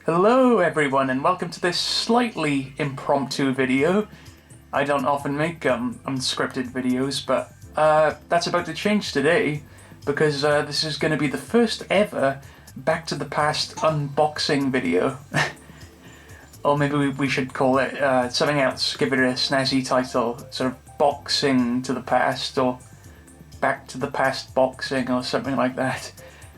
Hello everyone and welcome to this slightly impromptu video. I don't often make unscripted videos, but that's about to change today because this is going to be the first ever Back to the Past unboxing video. Or maybe we should call it something else, give it a snazzy title, sort of Boxing to the Past or Back to the Past Boxing or something like that.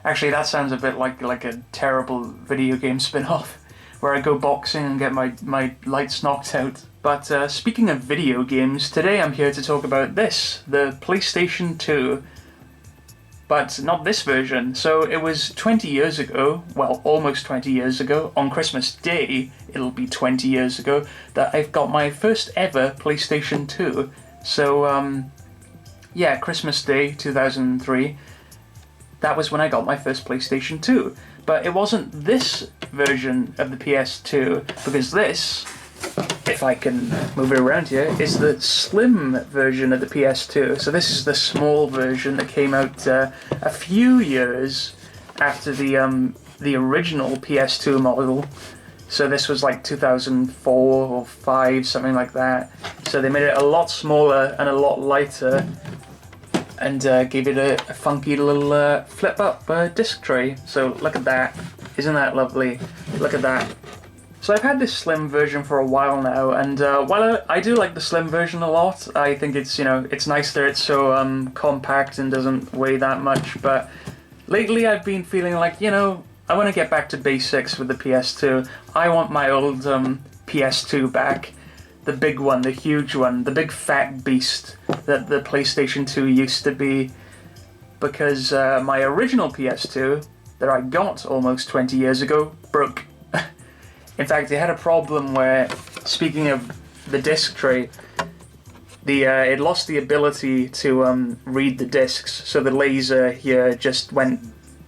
Actually, that sounds a bit like a terrible video game spin-off, where I go boxing and get my lights knocked out. But speaking of video games, today I'm here to talk about this, the PlayStation 2. But not this version. So it was 20 years ago, well, almost 20 years ago, on Christmas Day, it'll be 20 years ago, that I've got my first ever PlayStation 2. So, yeah, Christmas Day 2003. That was when I got my first PlayStation 2. But it wasn't this version of the PS2, because this, if I can move it around here, is the slim version of the PS2. So this is the small version that came out a few years after the original PS2 model. So this was like 2004 or 5, something like that. So they made it a lot smaller and a lot lighter, and gave it a funky little flip-up disc tray. So look at that. Isn't that lovely? Look at that. So I've had this slim version for a while now, and while I do like the slim version a lot, I think it's, it's nice that it's so compact and doesn't weigh that much, but lately I've been feeling like, I want to get back to basics with the PS2. I want my old PS2 back. The big one, the huge one, the big fat beast that the PlayStation 2 used to be, because my original PS2 that I got almost 20 years ago broke. In fact, it had a problem where, speaking of the disc tray, it lost the ability to read the discs, so the laser here just went,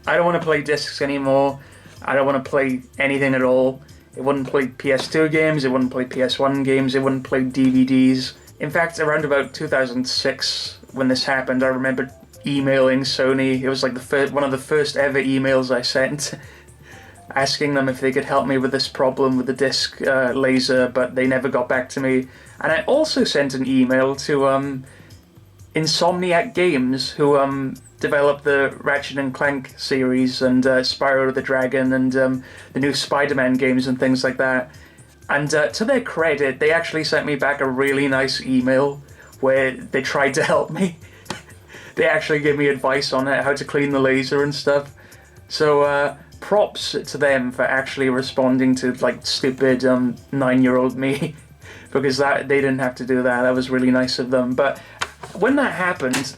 I don't want to play discs anymore, I don't want to play anything at all. It wouldn't play PS2 games, it wouldn't play PS1 games, it wouldn't play DVDs. In fact, around about 2006, when this happened, I remember emailing Sony. It was like one of the first ever emails I sent, asking them if they could help me with this problem with the disc laser, but they never got back to me. And I also sent an email to Insomniac Games, who developed the Ratchet & Clank series and Spyro the Dragon and the new Spider-Man games and things like that. And to their credit, they actually sent me back a really nice email where they tried to help me. They actually gave me advice on how to clean the laser and stuff. So props to them for actually responding to like stupid 9-year-old me, because they didn't have to do that. That was really nice of them. But when that happened,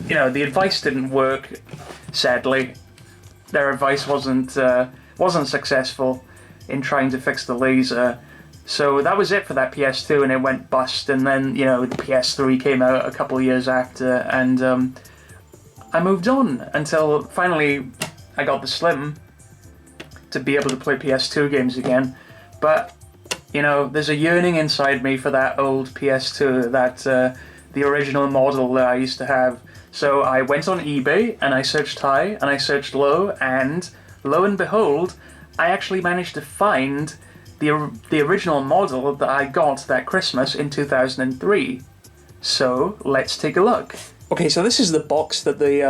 the advice didn't work, sadly. Their advice wasn't successful in trying to fix the laser. So that was it for that PS2, and it went bust. And then, the PS3 came out a couple of years after, and I moved on until finally I got the Slim to be able to play PS2 games again. But, there's a yearning inside me for that old PS2, that the original model that I used to have. So I went on eBay and I searched high and I searched low, and lo and behold, I actually managed to find the original model that I got that Christmas in 2003. So let's take a look. Okay, so this is the box that the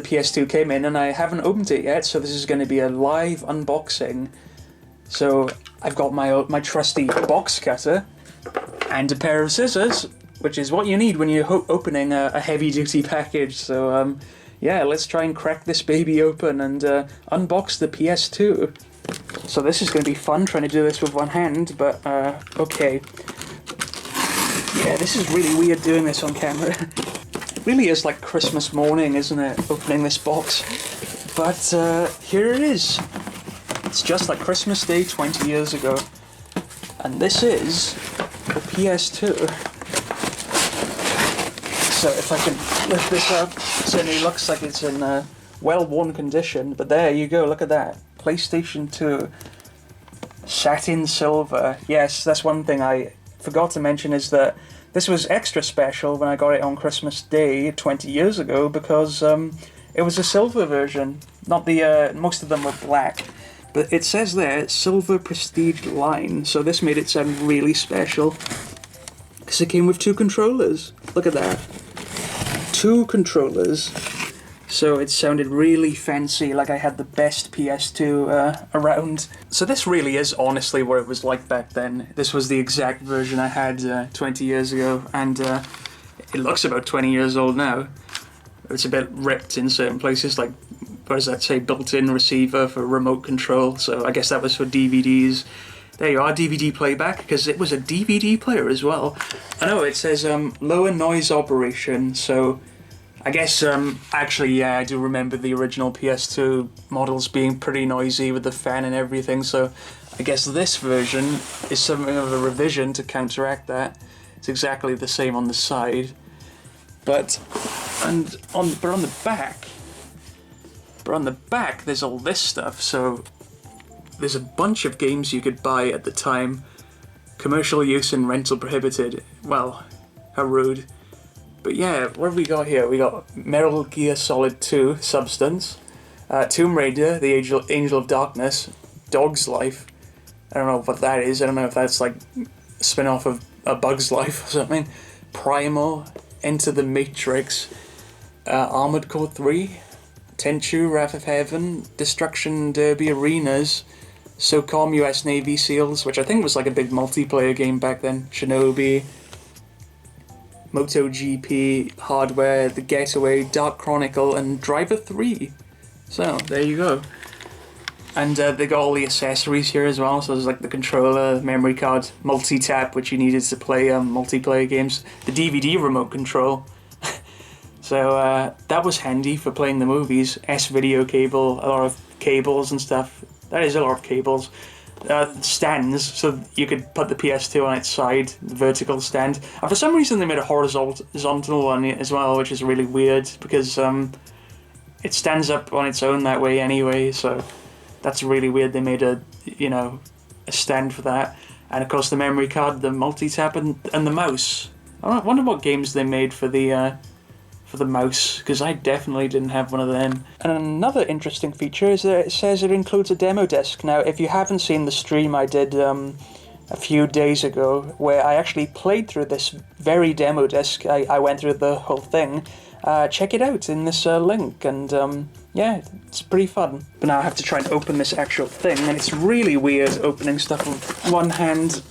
PS2 came in, and I haven't opened it yet, so this is going to be a live unboxing. So I've got my trusty box cutter and a pair of scissors, which is what you need when you're opening a heavy-duty package. So, yeah, let's try and crack this baby open and unbox the PS2. So this is going to be fun, trying to do this with one hand, but, okay. Yeah, this is really weird doing this on camera. It really is like Christmas morning, isn't it, opening this box? But, here it is. It's just like Christmas Day 20 years ago. And this is the PS2. So if I can lift this up, it certainly looks like it's in well-worn condition, but there you go, look at that. PlayStation 2, satin silver. Yes, that's one thing I forgot to mention, is that this was extra special when I got it on Christmas Day 20 years ago, because it was a silver version. Not the most of them were black. But it says there, Silver Prestige Line, so this made it sound really special. Because it came with 2 controllers. Look at that. 2 controllers. So it sounded really fancy, like I had the best PS2 around. So this really is honestly what it was like back then. This was the exact version I had 20 years ago, and it looks about 20 years old now. It's a bit ripped in certain places, like, what does that say, built-in receiver for remote control, so I guess that was for DVDs. There you are, DVD playback, because it was a DVD player as well. I know, it says lower noise operation, so I guess, actually, yeah, I do remember the original PS2 models being pretty noisy with the fan and everything, so I guess this version is something of a revision to counteract that. It's exactly the same on the side, but on the back, there's all this stuff, so there's a bunch of games you could buy at the time. Commercial use and rental prohibited. Well, how rude. But yeah, what have we got here? We got Metal Gear Solid 2, Substance, Tomb Raider, The Angel of Darkness, Dog's Life. I don't know what that is. I don't know if that's like a spin-off of A Bug's Life or something. Primal, Enter the Matrix, Armored Core 3, Tenchu, Wrath of Heaven, Destruction Derby Arenas, SOCOM US Navy SEALs, which I think was like a big multiplayer game back then, Shinobi, MotoGP, Hardware, The Getaway, Dark Chronicle, and Driver 3. So, there you go. And they got all the accessories here as well, so there's like the controller, memory card, multi-tap, which you needed to play multiplayer games, the DVD remote control. So that was handy for playing the movies. S-video cable, a lot of cables and stuff. That is a lot of cables. Stands, so you could put the PS2 on its side, the vertical stand. And for some reason they made a horizontal one as well, which is really weird, because it stands up on its own that way anyway, so that's really weird. They made a stand for that. And of course the memory card, the multi-tap, and the mouse. I wonder what games they made for the mouse, because I definitely didn't have one of them. And another interesting feature is that it says it includes a demo disc. Now, if you haven't seen the stream I did a few days ago, where I actually played through this very demo disc, I went through the whole thing, check it out in this link, and yeah, it's pretty fun. But now I have to try and open this actual thing, and it's really weird opening stuff with one hand.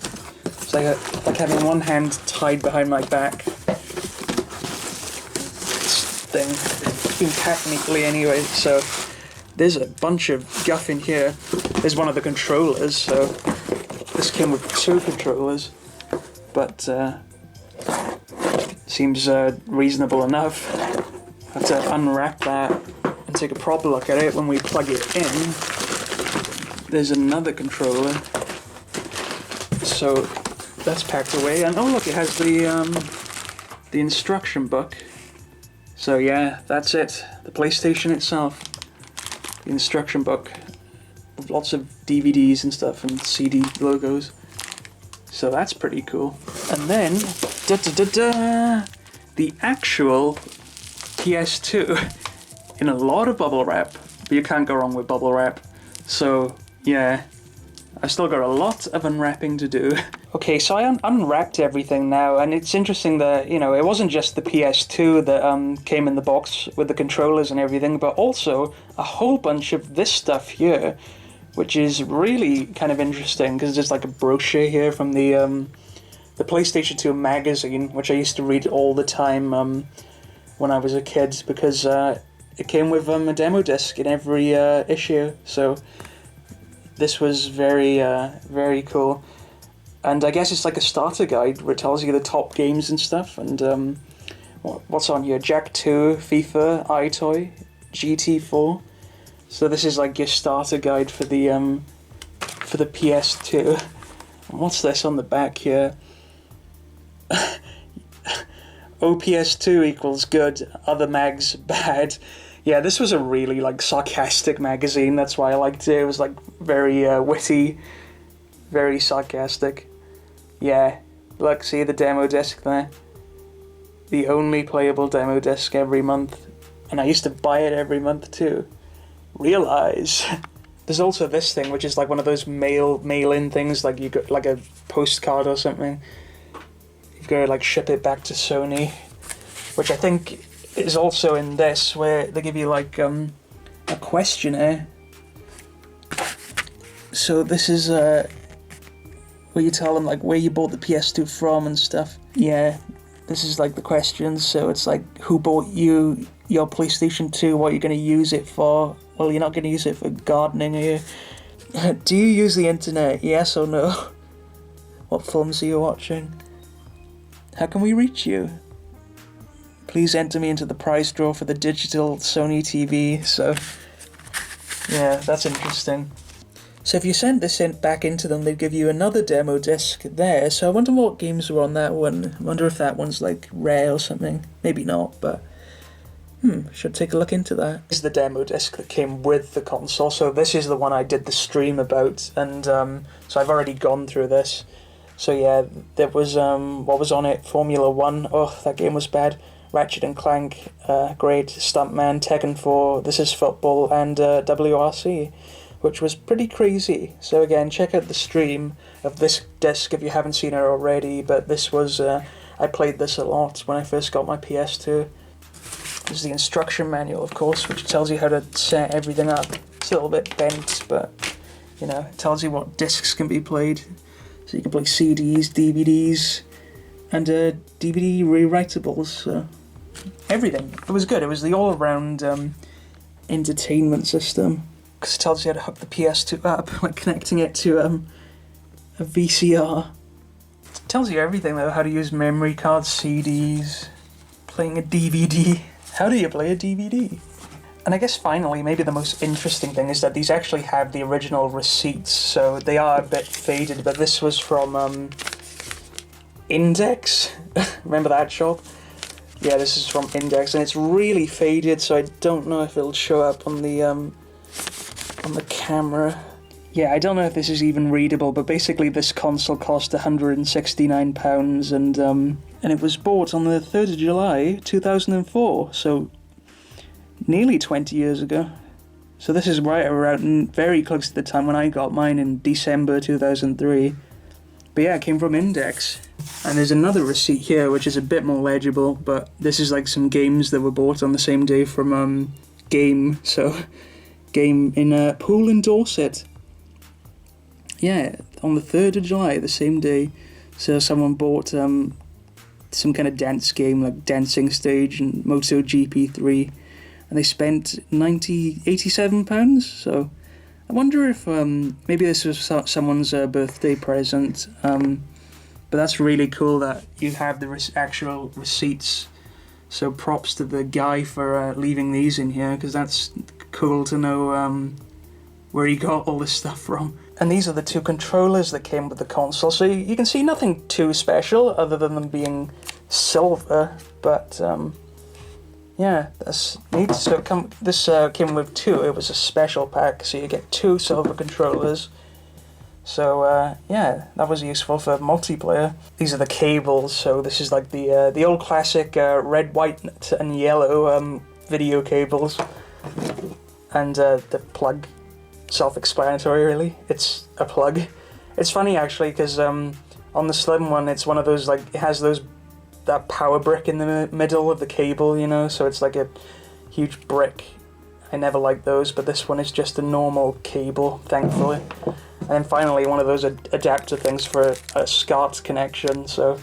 It's like having one hand tied behind my back. Thing being packed neatly anyway, so there's a bunch of guff in here. There's one of the controllers, so this came with 2 controllers, but seems reasonable enough. I have to unwrap that and take a proper look at it when we plug it in. There's another controller, so that's packed away, and oh look, it has the instruction book. So yeah, that's it. The PlayStation itself. The instruction book. With lots of DVDs and stuff and CD logos. So that's pretty cool. And then, the actual PS2 in a lot of bubble wrap. But you can't go wrong with bubble wrap. So yeah, I've still got a lot of unwrapping to do. Okay, so I unwrapped everything now, and it's interesting that, it wasn't just the PS2 that came in the box with the controllers and everything, but also a whole bunch of this stuff here, which is really kind of interesting, because there's like a brochure here from the PlayStation 2 magazine, which I used to read all the time when I was a kid, because it came with a demo disc in every issue, so this was very, very cool. And I guess it's like a starter guide where it tells you the top games and stuff. And what's on here? Jak 2, FIFA, iToy, GT4. So this is like your starter guide for the PS2. And what's this on the back here? OPS2 equals good, other mags bad. Yeah, this was a really like sarcastic magazine. That's why I liked it. It was like very witty, very sarcastic. Yeah, look, see the demo disc there? The only playable demo disc every month. And I used to buy it every month too. Realize. There's also this thing, which is like one of those mail-in things, like you got like a postcard or something. You've got to like ship it back to Sony, which I think is also in this, where they give you like a questionnaire. So this is where you tell them like where you bought the PS2 from and stuff. Yeah, this is like the questions. So it's like, who bought you your PlayStation 2? What are you going to use it for? Well, you're not going to use it for gardening, are you? Do you use the internet? Yes or no? What films are you watching? How can we reach you? Please enter me into the prize draw for the digital Sony TV. So, yeah, that's interesting. So if you sent this back into them, they'd give you another demo disc there. So I wonder what games were on that one. I wonder if that one's like rare or something. Maybe not, but should take a look into that. This is the demo disc that came with the console. So this is the one I did the stream about, and so I've already gone through this. So yeah, there was what was on it? Formula 1. Oh, that game was bad. Ratchet and Clank, great. Stuntman, Tekken 4, This Is Football, and WRC, which was pretty crazy. So again, check out the stream of this disc if you haven't seen it already, but this was, I played this a lot when I first got my PS2. There's the instruction manual, of course, which tells you how to set everything up. It's a little bit bent, but, you know, it tells you what discs can be played. So you can play CDs, DVDs, and DVD rewritables, so everything. It was good. It was the all-around entertainment system, because it tells you how to hook the PS2 up, like connecting it to a VCR. It tells you everything, though, how to use memory cards, CDs, playing a DVD. How do you play a DVD? And I guess finally, maybe the most interesting thing is that these actually have the original receipts, so they are a bit faded, but this was from Index. Remember that shop? Yeah, this is from Index, and it's really faded, so I don't know if it'll show up on the camera. Yeah, I don't know if this is even readable, but basically this console cost £169, and it was bought on the 3rd of July 2004, so nearly 20 years ago. So this is right around, very close to the time when I got mine in December 2003. But yeah, it came from Index. And there's another receipt here, which is a bit more legible, but this is like some games that were bought on the same day from Game. So, Game in Poole in Dorset. Yeah, on the 3rd of July, the same day. So someone bought some kind of dance game, like Dancing Stage and Moto GP3. And they spent £87. So I wonder if maybe this was someone's birthday present. But that's really cool that you have the actual receipts. So props to the guy for leaving these in here, because that's cool to know where he got all this stuff from. And these are the two controllers that came with the console. So you can see nothing too special other than them being silver. But yeah, that's neat. So this came with two. It was a special pack, so you get two silver controllers. So yeah, that was useful for multiplayer. These are the cables. So this is like the old classic red, white, and yellow video cables, and the plug. Self-explanatory, really. It's a plug. It's funny actually, because on the slim one, it's one of those, like, it has that power brick in the middle of the cable, you know, so it's like a huge brick. I never liked those, but this one is just a normal cable, thankfully. And then finally, one of those adapter things for a SCART connection. So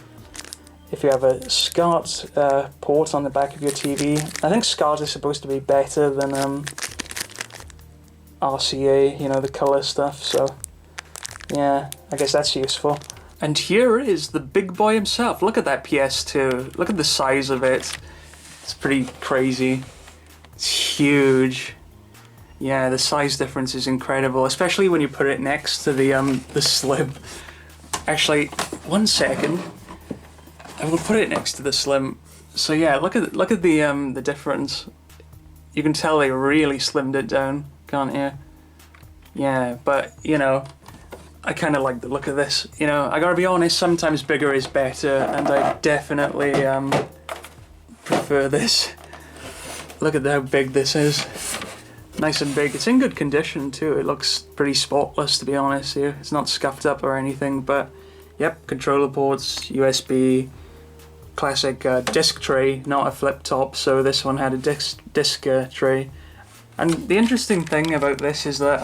if you have a SCART port on the back of your TV, I think SCART is supposed to be better than RCA, you know, the colour stuff, so yeah, I guess that's useful. And here is the big boy himself. Look at that PS2. Look at the size of it. It's pretty crazy. It's huge. Yeah, the size difference is incredible, especially when you put it next to the Slim. Actually, 1 second. I will put it next to the Slim. So yeah, look at the difference. You can tell they really slimmed it down, can't you? Yeah, but you know, I kind of like the look of this. You know, I gotta be honest, sometimes bigger is better, and I definitely prefer this. Look at how big this is. Nice and big. It's in good condition too. It looks pretty spotless, to be honest here. It's not scuffed up or anything, but yep, controller ports, USB, classic disc tray, not a flip top, so this one had a disc tray. And the interesting thing about this is that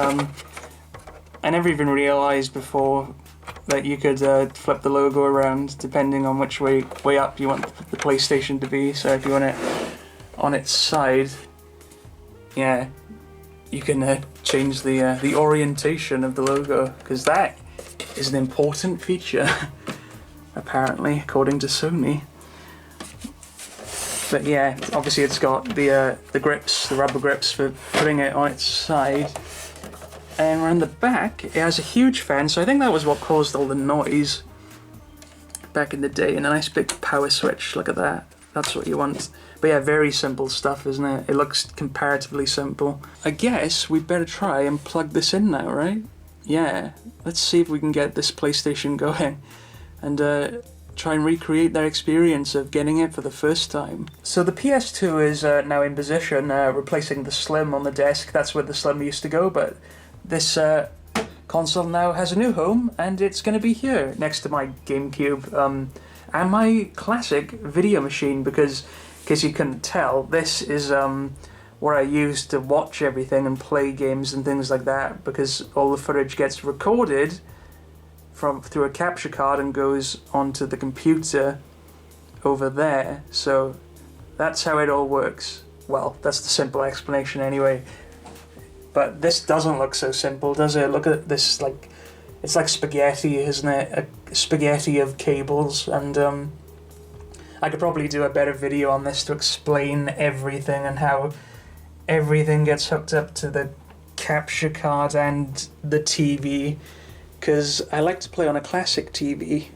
I never even realised before that you could flip the logo around depending on which way up you want the PlayStation to be. So if you want it on its side, yeah, you can change the orientation of the logo, because that is an important feature, apparently, according to Sony. But yeah, obviously it's got the grips, the rubber grips for putting it on its side. And around the back, it has a huge fan, so I think that was what caused all the noise back in the day. And a nice big power switch, look at that. That's what you want. But yeah, very simple stuff, isn't it? It looks comparatively simple. I guess we'd better try and plug this in now, right? Yeah, let's see if we can get this PlayStation going and try and recreate that experience of getting it for the first time. So the PS2 is now in position, replacing the Slim on the desk. That's where the Slim used to go, but this console now has a new home, and it's going to be here next to my GameCube and my classic video machine, because in case you couldn't tell, this is where I use to watch everything and play games and things like that, because all the footage gets recorded through a capture card and goes onto the computer over there. So that's how it all works. Well, that's the simple explanation anyway. But this doesn't look so simple, does it? Look at this, like, it's like spaghetti, isn't it? A spaghetti of cables, and I could probably do a better video on this to explain everything and how everything gets hooked up to the capture card and the TV, because I like to play on a classic TV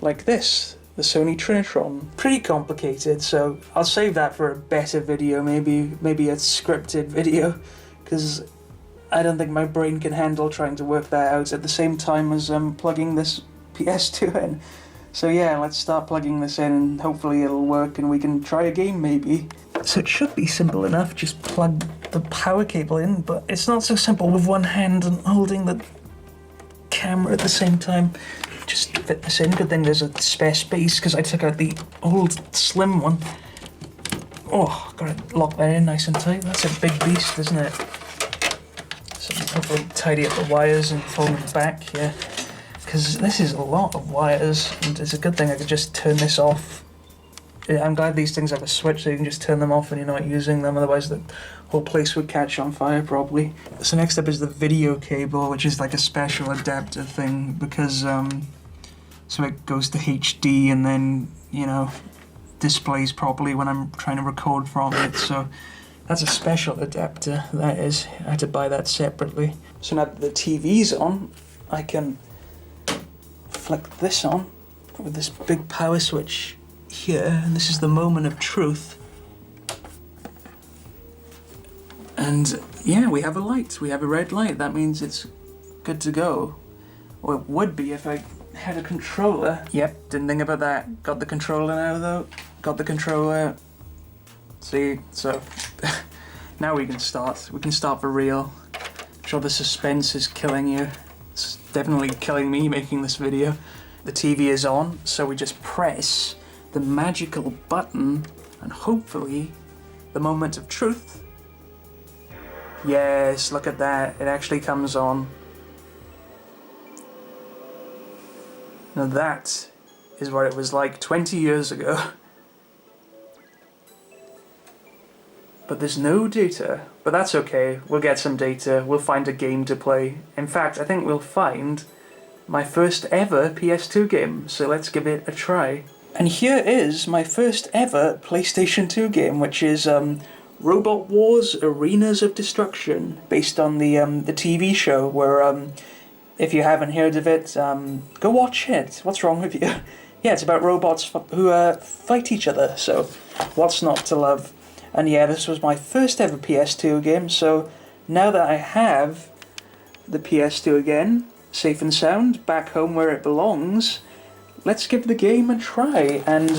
like this, the Sony Trinitron. Pretty complicated, so I'll save that for a better video, maybe a scripted video, because I don't think my brain can handle trying to work that out at the same time as plugging this PS2 in. So yeah, let's start plugging this in and hopefully it'll work and we can try a game maybe. So it should be simple enough, just plug the power cable in, but it's not so simple with one hand and holding the camera at the same time. Just fit this in. Good thing there's a spare space because I took out the old slim one. Oh, gotta lock that in nice and tight. That's a big beast, isn't it? So hopefully tidy up the wires and fold them back here, because this is a lot of wires, and it's a good thing I could just turn this off. I'm glad these things have a switch so you can just turn them off when you're not using them, otherwise the whole place would catch on fire probably. So next up is the video cable, which is like a special adapter thing, because so it goes to HD and then, you know, displays properly when I'm trying to record from it. So that's a special adapter, that is. I had to buy that separately. So now that the TV's on, I can flick this on with this big power switch here, and this is the moment of truth. And yeah, we have a light. We have a red light. That means it's good to go. Or it would be if I had a controller. Yep, didn't think about that. Got the controller now though. Got the controller. See, so now we can start. We can start for real. I'm sure the suspense is killing you. It's definitely killing me making this video. The TV is on, so we just press the magical button and hopefully the moment of truth. Yes, look at that. It actually comes on. Now that is what it was like 20 years ago. But there's no data. But that's okay. We'll get some data. We'll find a game to play. In fact, I think we'll find my first ever PS2 game. So let's give it a try. And here is my first ever PlayStation 2 game, which is Robot Wars Arenas of Destruction, based on the TV show, where if you haven't heard of it, go watch it. What's wrong with you? Yeah, it's about robots who fight each other, so what's not to love? And yeah, this was my first ever PS2 game, so now that I have the PS2 again, safe and sound, back home where it belongs, let's give the game a try. And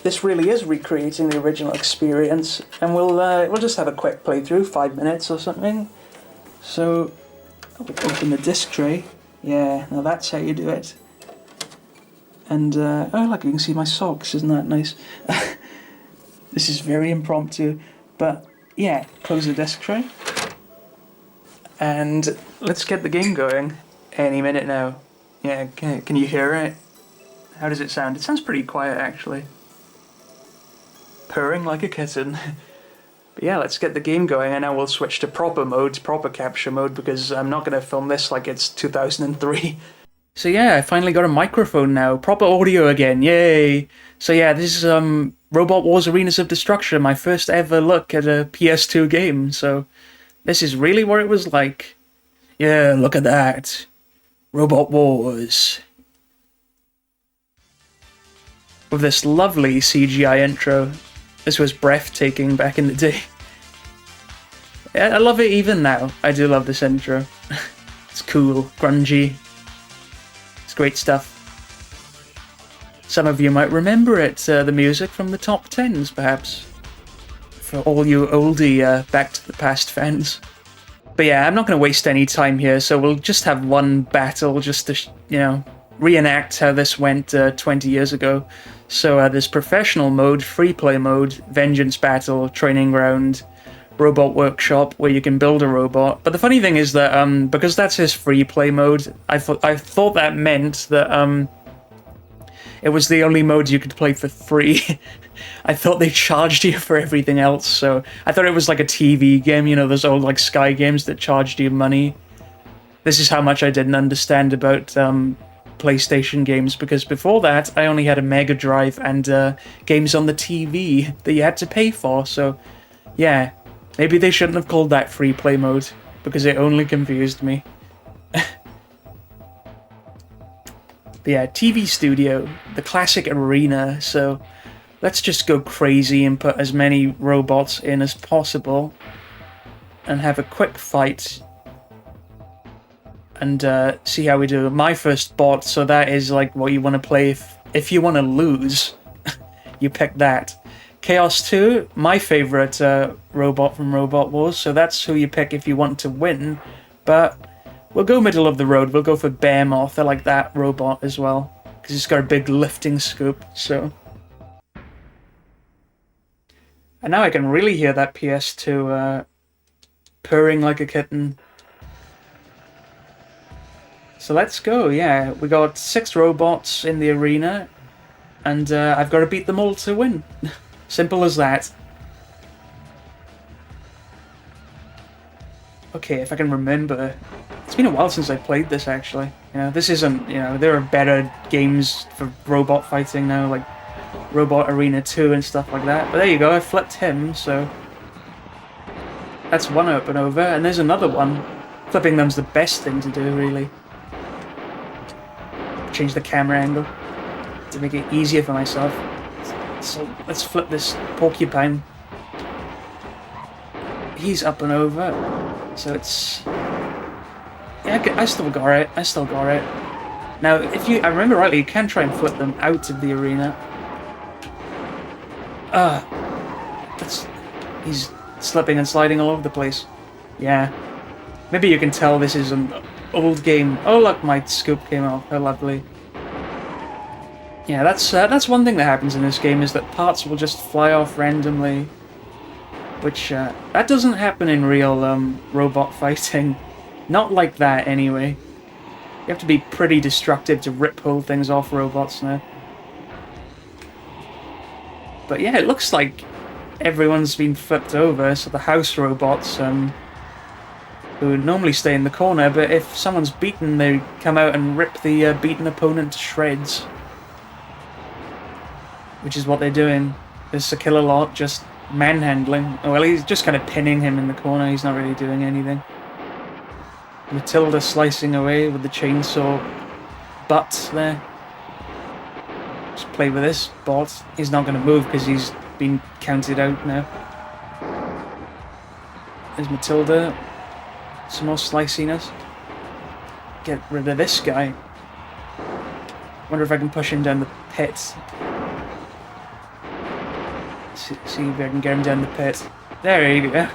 this really is recreating the original experience, and we'll just have a quick playthrough, 5 minutes or something. So, I'll open the disc tray. Yeah, now that's how you do it. And, oh look, you can see my socks, isn't that nice? This is very impromptu, but yeah, close the disc tray. And let's get the game going any minute now. Yeah, can you hear it? How does it sound? It sounds pretty quiet, actually. Purring like a kitten. But yeah, let's get the game going, and now we'll switch to proper mode, proper capture mode, because I'm not going to film this like it's 2003. So yeah, I finally got a microphone now. Proper audio again, yay! So yeah, this is Robot Wars Arenas of Destruction, my first ever look at a PS2 game, so this is really what it was like. Yeah, look at that. Robot Wars. With this lovely CGI intro. This was breathtaking back in the day. I love it even now. I do love this intro. It's cool, grungy. It's great stuff. Some of you might remember it, the music from the top 10s, perhaps. For all you oldie Back to the Past fans. But yeah, I'm not going to waste any time here, so we'll just have one battle just to, reenact how this went 20 years ago. So there's professional mode, free play mode, vengeance battle, training ground, robot workshop, where you can build a robot. But the funny thing is that because that's his free play mode, I thought that meant that it was the only mode you could play for free. I thought they charged you for everything else, so I thought it was like a TV game, those old like Sky games that charged you money. This is how much I didn't understand about PlayStation games, because before that I only had a Mega Drive and games on the TV that you had to pay for, so yeah, maybe they shouldn't have called that free play mode, because it only confused me. But yeah, TV Studio, the classic arena, so let's just go crazy and put as many robots in as possible and have a quick fight and see how we do. My first bot, so that is like what you want to play if you want to lose. You pick that. Chaos 2, my favorite robot from Robot Wars, so that's who you pick if you want to win, but we'll go middle of the road. We'll go for Bearmoth. I like that robot as well, because it's got a big lifting scoop, so. And now I can really hear that PS2 purring like a kitten. So let's go, yeah. We got 6 robots in the arena, and I've got to beat them all to win. Simple as that. Okay, if I can remember. It's been a while since I played this, actually. This isn't, there are better games for robot fighting now, like Robot Arena 2 and stuff like that. But there you go, I flipped him, so that's one up and over, and there's another one. Flipping them's the best thing to do, really. Change the camera angle to make it easier for myself. So let's flip this porcupine. He's up and over, so it's... Yeah, I still got it. Now, if I remember rightly, you can try and flip them out of the arena. He's slipping and sliding all over the place. Yeah. Maybe you can tell this is an old game. Oh look, my scoop came off. How lovely. Yeah, that's one thing that happens in this game, is that parts will just fly off randomly. Which, that doesn't happen in real robot fighting. Not like that, anyway. You have to be pretty destructive to rip whole things off robots now. But yeah, it looks like everyone's been flipped over, so the house robots, who normally stay in the corner, but if someone's beaten, they come out and rip the beaten opponent to shreds. Which is what they're doing. There's a killer lot just manhandling. Well, he's just kind of pinning him in the corner, he's not really doing anything. Matilda slicing away with the chainsaw butt there. Just play with this bot. He's not going to move because he's been counted out now. There's Matilda. Some more sliciness. Get rid of this guy. Wonder if I can push him down the pit. see if I can get him down the pit. There you go.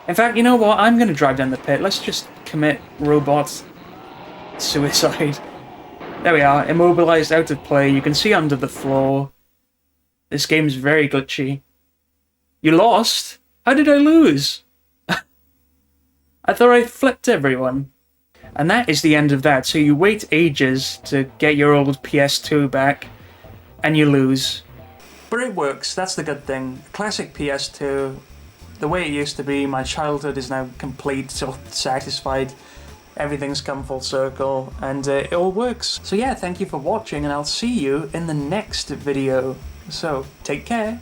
In fact, you know what? I'm going to drive down the pit. Let's just commit robot suicide. There we are. Immobilized, out of play. You can see under the floor. This game's very glitchy. You lost? How did I lose? I thought I flipped everyone. And that is the end of that. So you wait ages to get your old PS2 back, and you lose. But it works, that's the good thing. Classic PS2, the way it used to be, my childhood is now complete, so satisfied. Everything's come full circle, and it all works. So yeah, thank you for watching, and I'll see you in the next video. So, take care.